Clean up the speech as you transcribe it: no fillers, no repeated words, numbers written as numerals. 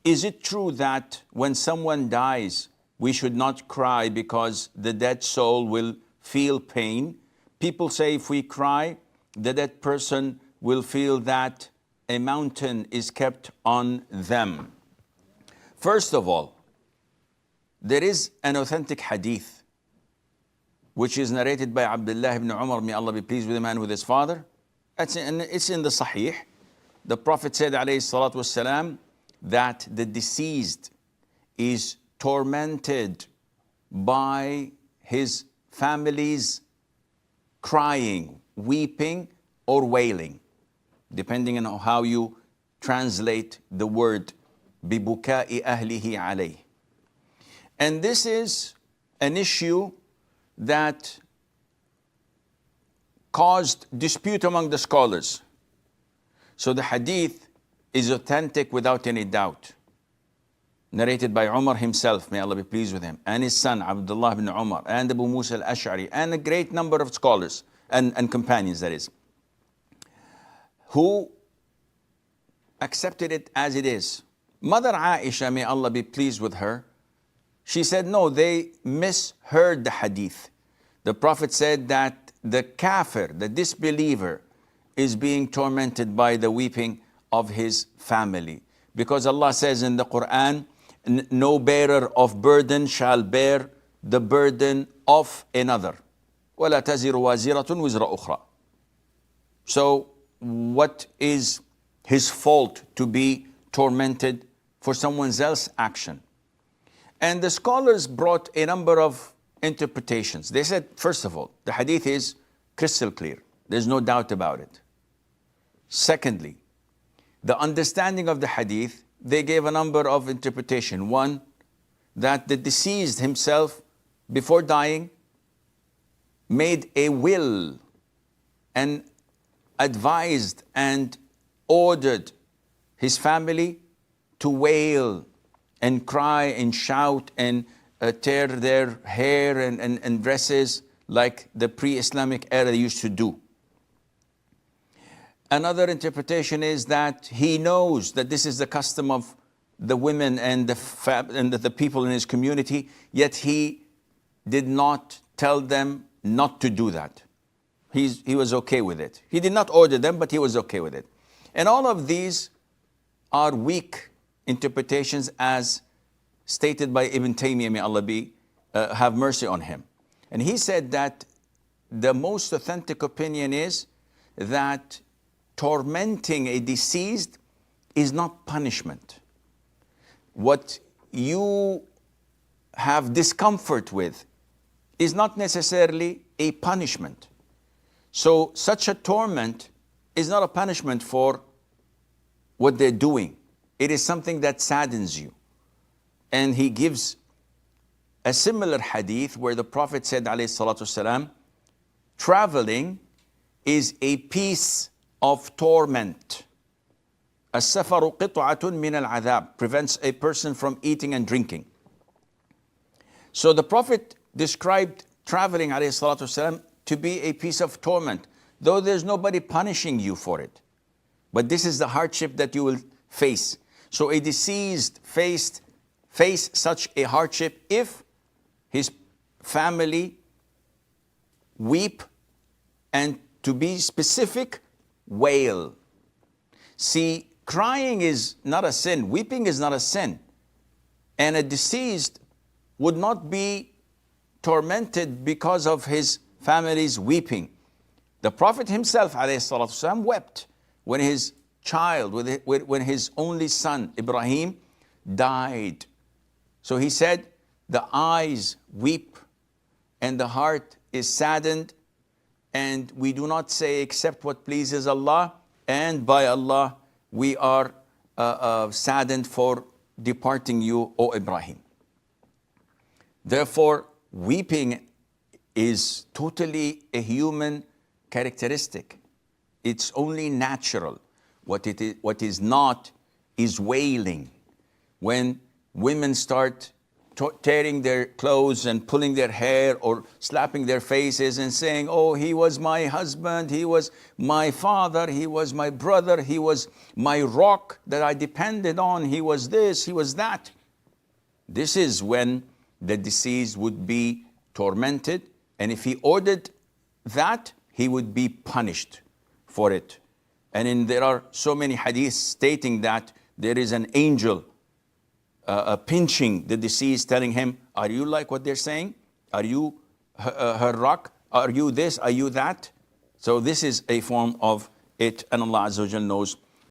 Is it true that when someone dies, we should not cry because the dead soul will feel pain? People say if we cry, the dead person will feel that a mountain is kept on them. First of all, there is an authentic hadith which is narrated by Abdullah ibn Umar, may Allah be pleased with him and with his father. It's in the Sahih. The Prophet said, alayhi salatu wassalam, that the deceased is tormented by his family's crying, weeping, or wailing, depending on how you translate the word, بِبُكَاءِ أَهْلِهِ عَلَيْهِ. And this is an issue that caused dispute among the scholars. So the hadith is authentic without any doubt, narrated by Umar himself, may Allah be pleased with him, and his son Abdullah ibn Umar, and Abu Musa al-Ash'ari, and a great number of scholars and companions, that is, who accepted it as it is. Mother Aisha, may Allah be pleased with her, she said, no, they misheard the hadith. The Prophet said that the kafir, the disbeliever, is being tormented by the weeping of his family. Because Allah says in the Quran, no bearer of burden shall bear the burden of another. وَلَا تَزِرُ وَازِرَةٌ وِزْرَ أُخْرَى. So what is his fault to be tormented for someone else's action? And the scholars brought a number of interpretations. They said, first of all, the hadith is crystal clear. There's no doubt about it. Secondly, the understanding of the hadith, they gave a number of interpretations. One, that the deceased himself, before dying, made a will and advised and ordered his family to wail and cry and shout and tear their hair and dresses like the pre-Islamic era used to do. Another interpretation is that he knows that this is the custom of the women and the people in his community, yet he did not tell them not to do that. He was okay with it. He did not order them, but he was okay with it. And all of these are weak interpretations as stated by Ibn Taymiyyah, may Allah have mercy on him. And he said that the most authentic opinion is that tormenting a deceased is not punishment. What you have discomfort with is not necessarily a punishment. So such a torment is not a punishment for what they're doing. It is something that saddens you. And he gives a similar hadith where the Prophet said, alayhi salatu wasalam, traveling is a piece of torment. السفر قطعة من العذاب, prevents a person from eating and drinking. So the Prophet described traveling, alayhi salatu wasalam, to be a piece of torment, though there's nobody punishing you for it. But this is the hardship that you will face. So a deceased face such a hardship if his family weep, and to be specific, wail. See, crying is not a sin, weeping is not a sin. And a deceased would not be tormented because of his family's weeping. The Prophet himself, alayhi salatu wasalam, wept when his child, when his only son, Ibrahim, died. So he said, the eyes weep and the heart is saddened, and we do not say except what pleases Allah, and by Allah we are saddened for departing you, O Ibrahim. Therefore, weeping is totally a human characteristic. It's only natural. What is not is wailing. When women start tearing their clothes and pulling their hair or slapping their faces and saying, oh, he was my husband, he was my father, he was my brother, he was my rock that I depended on, he was this, he was that. This is when the deceased would be tormented, and if he ordered that, he would be punished for it. And there are so many hadiths stating that there is an angel pinching the deceased, telling him, are you like what they're saying? Are you her rock? Are you this? Are you that? So this is a form of it, and Allah Azza wa Jal knows